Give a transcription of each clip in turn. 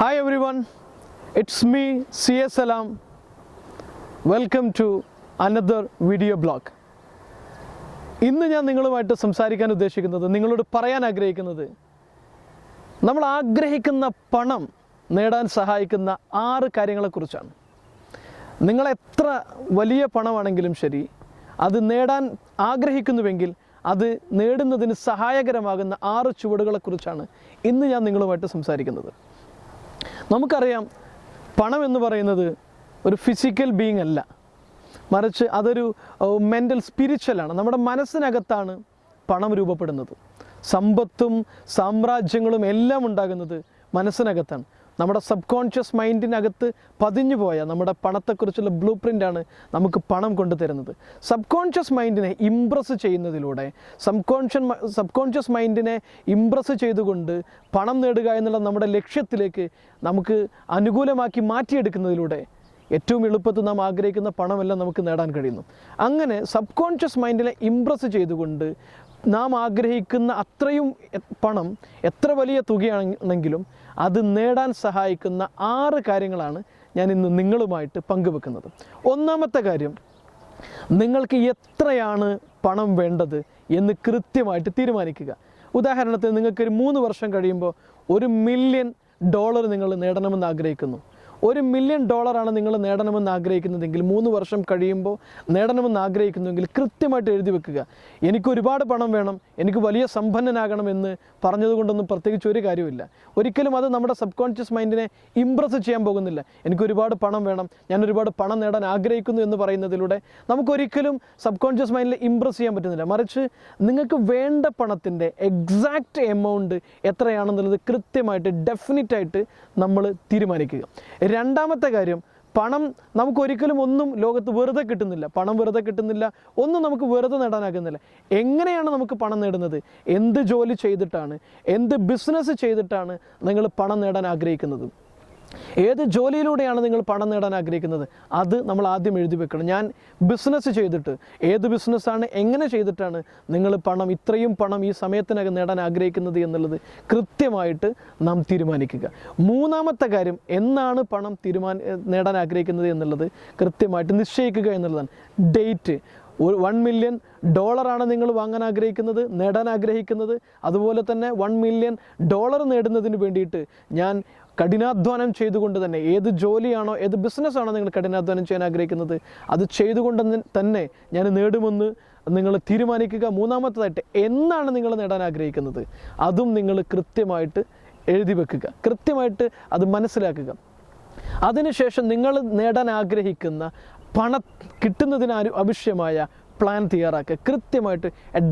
Hi everyone, it's me CS Salam. Welcome to another video blog. ഇന്ന് ഞാൻ നിങ്ങളുമായിട്ട് സംസാരിക്കാൻ ഉദ്ദേശിക്കുന്നത്, നിങ്ങളോട് പറയാൻ ആഗ്രഹിക്കുന്നത്, നമ്മൾ ആഗ്രഹിക്കുന്ന പണം നേടാൻ സഹായിക്കുന്ന 6 കാര്യങ്ങളെക്കുറിച്ചാണ്. നിങ്ങൾ എത്ര വലിയ പണമാണെങ്കിലും ശരി, അത് നേടാൻ ആഗ്രഹിക്കുന്നുവെങ്കിൽ അത് നേടുന്നതിന് സഹായകരമാകുന്ന 6 ചുവടുകളെക്കുറിച്ചാണ് ഇന്ന് ഞാൻ നിങ്ങളുമായിട്ട് സംസാരിക്കുന്നത്. നമുക്കറിയാം, പണം എന്ന് പറയുന്നത് ഒരു ഫിസിക്കൽ ബീയിങ് അല്ല, മറിച്ച് അതൊരു മെൻ്റൽ സ്പിരിച്വലാണ്. നമ്മുടെ മനസ്സിനകത്താണ് പണം രൂപപ്പെടുന്നത്. സമ്പത്തും സാമ്രാജ്യങ്ങളും എല്ലാം ഉണ്ടാകുന്നത് മനസ്സിനകത്താണ്. നമ്മുടെ സബ് കോൺഷ്യസ് മൈൻഡിനകത്ത് പതിഞ്ഞു പോയ നമ്മുടെ പണത്തെക്കുറിച്ചുള്ള ബ്ലൂ പ്രിൻ്റാണ് നമുക്ക് പണം കൊണ്ടു തരുന്നത്. സബ് കോൺഷ്യസ് മൈൻഡിനെ ഇംപ്രസ് ചെയ്യുന്നതിലൂടെ, സബ് കോൺഷ്യസ് മൈൻഡിനെ ഇംപ്രസ് ചെയ്തുകൊണ്ട് പണം നേടുക എന്നുള്ള നമ്മുടെ ലക്ഷ്യത്തിലേക്ക് നമുക്ക് അനുകൂലമാക്കി മാറ്റിയെടുക്കുന്നതിലൂടെ ഏറ്റവും എളുപ്പത്തിൽ നാം ആഗ്രഹിക്കുന്ന പണമെല്ലാം നമുക്ക് നേടാൻ കഴിയുന്നു. അങ്ങനെ സബ് കോൺഷ്യസ് മൈൻഡിനെ ഇംപ്രസ് ചെയ്തുകൊണ്ട് നാം ആഗ്രഹിക്കുന്ന അത്രയും പണം, എത്ര വലിയ തുകയാണെങ്കിലും അത് നേടാൻ സഹായിക്കുന്ന 6 കാര്യങ്ങളാണ് ഞാൻ ഇന്ന് നിങ്ങളുമായിട്ട് പങ്കുവെക്കുന്നത്. ഒന്നാമത്തെ കാര്യം, നിങ്ങൾക്ക് എത്രയാണ് പണം വേണ്ടത് എന്ന് കൃത്യമായിട്ട് തീരുമാനിക്കുക. ഉദാഹരണത്തിന്, നിങ്ങൾക്കൊരു 3 വർഷം കഴിയുമ്പോൾ $1 മില്യൺ നിങ്ങൾ നേടണമെന്ന് ആഗ്രഹിക്കുന്നു. $1 മില്യൺ നിങ്ങൾ നേടണമെന്ന് ആഗ്രഹിക്കുന്നതെങ്കിൽ, 3 വർഷം കഴിയുമ്പോൾ നേടണമെന്ന് ആഗ്രഹിക്കുന്നുവെങ്കിൽ കൃത്യമായിട്ട് എഴുതി വെക്കുക. എനിക്ക് ഒരുപാട് പണം വേണം, എനിക്ക് വലിയ സമ്പന്നനാകണമെന്ന് പറഞ്ഞതുകൊണ്ടൊന്നും പ്രത്യേകിച്ച് ഒരു കാര്യമില്ല. ഒരിക്കലും അത് നമ്മുടെ സബ് കോൺഷ്യസ് മൈൻഡിനെ ഇംപ്രസ് ചെയ്യാൻ പോകുന്നില്ല. എനിക്ക് ഒരുപാട് പണം വേണം, ഞാൻ ഒരുപാട് പണം നേടാൻ ആഗ്രഹിക്കുന്നു എന്ന് പറയുന്നതിലൂടെ നമുക്കൊരിക്കലും സബ് കോൺഷ്യസ് മൈൻഡിൽ ഇംപ്രസ് ചെയ്യാൻ പറ്റുന്നില്ല. മറിച്ച് നിങ്ങൾക്ക് വേണ്ട പണത്തിൻ്റെ എക്സാക്റ്റ് എമൗണ്ട് എത്രയാണെന്നുള്ളത് കൃത്യമായിട്ട്, ഡെഫിനിറ്റായിട്ട് നമ്മൾ തീരുമാനിക്കുക. രണ്ടാമത്തെ കാര്യം, പണം നമുക്കൊരിക്കലും ഒന്നും ലോകത്ത് വെറുതെ കിട്ടുന്നില്ല. പണം വെറുതെ കിട്ടുന്നില്ല, ഒന്നും നമുക്ക് വെറുതെ നേടാനാകുന്നില്ല. എങ്ങനെയാണ് നമുക്ക് പണം നേടുന്നത്? എന്ത് ജോലി ചെയ്തിട്ടാണ്, എന്ത് ബിസിനസ് ചെയ്തിട്ടാണ് നിങ്ങൾ പണം നേടാൻ ആഗ്രഹിക്കുന്നത്? ഏത് ജോലിയിലൂടെയാണ് നിങ്ങൾ പണം നേടാൻ ആഗ്രഹിക്കുന്നത്? അത് നമ്മൾ ആദ്യം എഴുതി വെക്കണം. ഞാൻ ബിസിനസ് ചെയ്തിട്ട്, ഏത് ബിസിനസ്സാണ്, എങ്ങനെ ചെയ്തിട്ടാണ് നിങ്ങൾ ഇത്രയും പണം ഈ സമയത്തിനകം നേടാൻ ആഗ്രഹിക്കുന്നത് എന്നുള്ളത് കൃത്യമായിട്ട് നാം തീരുമാനിക്കുക. മൂന്നാമത്തെ കാര്യം, എന്നാണ് പണം നേടാൻ ആഗ്രഹിക്കുന്നത് എന്നുള്ളത് കൃത്യമായിട്ട് നിശ്ചയിക്കുക എന്നുള്ളതാണ്. ഡേറ്റ്. $1 മില്യൺ നിങ്ങൾ വാങ്ങാൻ ആഗ്രഹിക്കുന്നത്, നേടാൻ ആഗ്രഹിക്കുന്നത്. അതുപോലെ തന്നെ $1 മില്യൺ നേടുന്നതിന് വേണ്ടിയിട്ട് ഞാൻ കഠിനാധ്വാനം ചെയ്തുകൊണ്ട് തന്നെ, ഏത് ജോലിയാണോ, ഏത് ബിസിനസ്സാണോ നിങ്ങൾ കഠിനാധ്വാനം ചെയ്യാൻ ആഗ്രഹിക്കുന്നത്, അത് ചെയ്തുകൊണ്ട് തന്നെ ഞാൻ നേടുമെന്ന് നിങ്ങൾ തീരുമാനിക്കുക. മൂന്നാമത്തേതായിട്ട്, എന്നാണ് നിങ്ങൾ നേടാൻ ആഗ്രഹിക്കുന്നത്, അതും നിങ്ങൾ കൃത്യമായിട്ട് എഴുതി വെക്കുക, കൃത്യമായിട്ട് അത് മനസ്സിലാക്കുക. അതിനുശേഷം നിങ്ങൾ നേടാൻ ആഗ്രഹിക്കുന്ന പണം കിട്ടുന്നതിന് ആവശ്യമായ പ്ലാൻ തയ്യാറാക്കുക. കൃത്യമായിട്ട്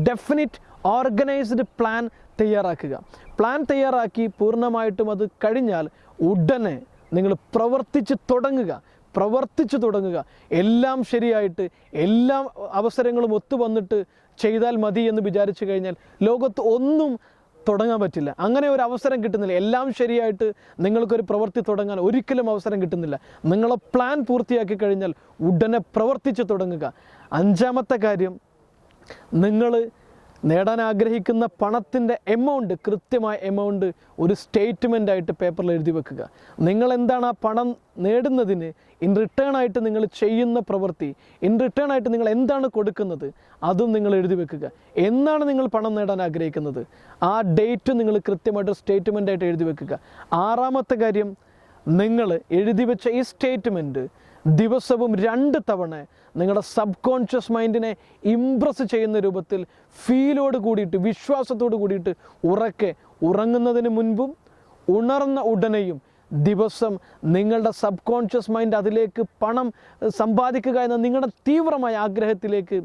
ഡെഫിനിറ്റ് ഓർഗനൈസ്ഡ് പ്ലാൻ തയ്യാറാക്കുക. പ്ലാൻ തയ്യാറാക്കി പൂർണ്ണമായിട്ടും അത് കഴിഞ്ഞാൽ ഉടനെ നിങ്ങൾ പ്രവർത്തിച്ച് തുടങ്ങുക. എല്ലാം ശരിയായിട്ട്, എല്ലാ അവസരങ്ങളും ഒത്തു വന്നിട്ട് ചെയ്താൽ മതി എന്ന് വിചാരിച്ചു കഴിഞ്ഞാൽ ലോകത്ത് ഒന്നും തുടങ്ങാൻ പറ്റില്ല. അങ്ങനെ ഒരു അവസരം കിട്ടുന്നില്ല. എല്ലാം ശരിയായിട്ട് നിങ്ങൾക്കൊരു പ്രവൃത്തി തുടങ്ങാൻ ഒരിക്കലും അവസരം കിട്ടുന്നില്ല. നിങ്ങളെ പ്ലാൻ പൂർത്തിയാക്കി കഴിഞ്ഞാൽ ഉടനെ പ്രവർത്തിച്ച് തുടങ്ങുക. അഞ്ചാമത്തെ കാര്യം, നിങ്ങൾ നേടാൻ ആഗ്രഹിക്കുന്ന പണത്തിൻ്റെ എമൗണ്ട്, കൃത്യമായ എമൗണ്ട് ഒരു സ്റ്റേറ്റ്മെൻ്റായിട്ട് പേപ്പറിൽ എഴുതി വെക്കുക. നിങ്ങൾ എന്താണ് ആ പണം നേടുന്നതിന് ഇൻ റിട്ടേൺ ആയിട്ട് നിങ്ങൾ ചെയ്യുന്ന പ്രവൃത്തി, ഇൻ റിട്ടേൺ ആയിട്ട് നിങ്ങൾ എന്താണ് കൊടുക്കുന്നത്, അതും നിങ്ങൾ എഴുതി വെക്കുക. എന്നാണ് നിങ്ങൾ പണം നേടാൻ ആഗ്രഹിക്കുന്നത്, ആ ഡേറ്റ് നിങ്ങൾ കൃത്യമായിട്ട് സ്റ്റേറ്റ്മെൻ്റായിട്ട് എഴുതി വെക്കുക. ആറാമത്തെ കാര്യം, നിങ്ങൾ എഴുതി വെച്ച ഈ സ്റ്റേറ്റ്മെൻറ്റ് ദിവസവും 2 തവണ നിങ്ങളുടെ സബ് കോൺഷ്യസ് മൈൻഡിനെ ഇംപ്രസ് ചെയ്യുന്ന രൂപത്തിൽ ഫീലോട് കൂടിയിട്ട്, വിശ്വാസത്തോട് കൂടിയിട്ട് ഉറങ്ങുന്നതിന് മുൻപും ഉണർന്ന ഉടനെയും ദിവസം നിങ്ങളുടെ സബ് കോൺഷ്യസ് മൈൻഡ് അതിലേക്ക് പണം സമ്പാദിക്കുക എന്ന നിങ്ങളുടെ തീവ്രമായ ആഗ്രഹത്തിലേക്ക്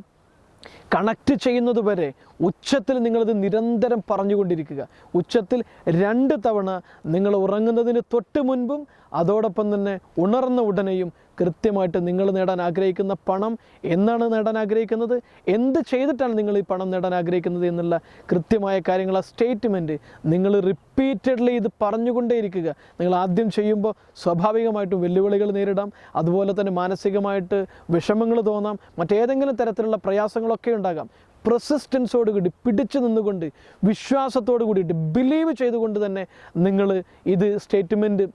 കണക്റ്റ് ചെയ്യുന്നത് വരെ ഉച്ചത്തിൽ നിങ്ങളിത് നിരന്തരം പറഞ്ഞുകൊണ്ടിരിക്കുക. ഉച്ചത്തിൽ 2 തവണ നിങ്ങൾ ഉറങ്ങുന്നതിന് തൊട്ട് മുൻപും അതോടൊപ്പം തന്നെ ഉണർന്ന ഉടനെയും കൃത്യമായിട്ട് നിങ്ങൾ നേടാൻ ആഗ്രഹിക്കുന്ന പണം, എന്നാണ് നേടാൻ ആഗ്രഹിക്കുന്നത്, എന്ത് ചെയ്തിട്ടാണ് നിങ്ങൾ ഈ പണം നേടാൻ ആഗ്രഹിക്കുന്നത് എന്നുള്ള കൃത്യമായ കാര്യങ്ങൾ, ആ സ്റ്റേറ്റ്മെൻറ്റ് നിങ്ങൾ റിപ്പീറ്റഡ്ലി ഇത് പറഞ്ഞുകൊണ്ടേയിരിക്കുക. നിങ്ങൾ ആദ്യം ചെയ്യുമ്പോൾ സ്വാഭാവികമായിട്ടും വെല്ലുവിളികൾ നേരിടാം, അതുപോലെ തന്നെ മാനസികമായിട്ട് വിഷമങ്ങൾ തോന്നാം, മറ്റേതെങ്കിലും തരത്തിലുള്ള പ്രയാസങ്ങളൊക്കെ ഉണ്ടാകാം. പ്രസിസ്റ്റൻസോട് കൂടി പിടിച്ചു നിന്നുകൊണ്ട്, വിശ്വാസത്തോട് കൂടിയിട്ട്, ബിലീവ് ചെയ്തുകൊണ്ട് തന്നെ നിങ്ങൾ ഇത് സ്റ്റേറ്റ്മെൻറ്റ്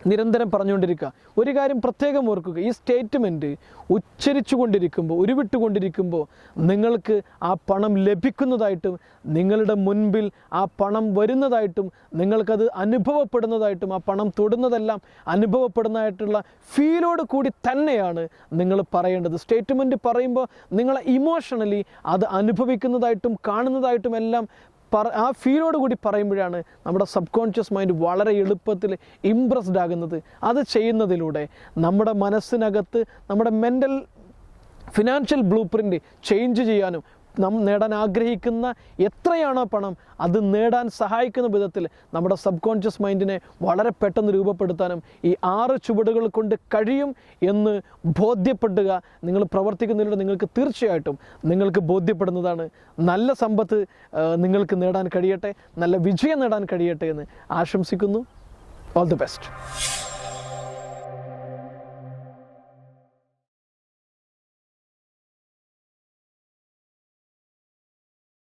നിരന്തരം പറഞ്ഞുകൊണ്ടിരിക്കുക. ഒരു കാര്യം പ്രത്യേകം ഓർക്കുക, ഈ സ്റ്റേറ്റ്മെൻറ്റ് ഉച്ചരിച്ചു കൊണ്ടിരിക്കുമ്പോൾ, ഉരുവിട്ടുകൊണ്ടിരിക്കുമ്പോൾ നിങ്ങൾക്ക് ആ പണം ലഭിക്കുന്നതായിട്ടും നിങ്ങളുടെ മുൻപിൽ ആ പണം വരുന്നതായിട്ടും നിങ്ങൾക്കത് അനുഭവപ്പെടുന്നതായിട്ടും ആ പണം തൊടുന്നതെല്ലാം അനുഭവപ്പെടുന്നതായിട്ടുള്ള ഫീലോട് കൂടി തന്നെയാണ് നിങ്ങൾ പറയേണ്ടത്. സ്റ്റേറ്റ്മെൻറ്റ് പറയുമ്പോൾ നിങ്ങൾ ഇമോഷണലി അത് അനുഭവിക്കുന്നതായിട്ടും കാണുന്നതായിട്ടും എല്ലാം ആ ഫീലോട് കൂടി പറയുമ്പോഴാണ് നമ്മുടെ സബ് കോൺഷ്യസ് മൈൻഡ് വളരെ എളുപ്പത്തിൽ ഇംപ്രസ്ഡ് ആകുന്നത്. അത് ചെയ്യുന്നതിലൂടെ നമ്മുടെ മനസ്സിനകത്ത് നമ്മുടെ mental financial blue print change ചെയ്യാനും നേടാൻ ആഗ്രഹിക്കുന്ന എത്രയാണോ പണം അത് നേടാൻ സഹായിക്കുന്ന വിധത്തിൽ നമ്മുടെ സബ് കോൺഷ്യസ് മൈൻഡിനെ വളരെ പെട്ടെന്ന് രൂപപ്പെടുത്താനും ഈ 6 ചുവടുകൾ കൊണ്ട് കഴിയും എന്ന് ബോധ്യപ്പെടുക. നിങ്ങൾ പ്രവർത്തിക്കുന്നതിലൂടെ നിങ്ങൾക്ക് തീർച്ചയായിട്ടും നിങ്ങൾക്ക് ബോധ്യപ്പെടുന്നതാണ്. നല്ല സമ്പത്ത് നിങ്ങൾക്ക് നേടാൻ കഴിയട്ടെ, നല്ല വിജയം നേടാൻ കഴിയട്ടെ എന്ന് ആശംസിക്കുന്നു. All the best.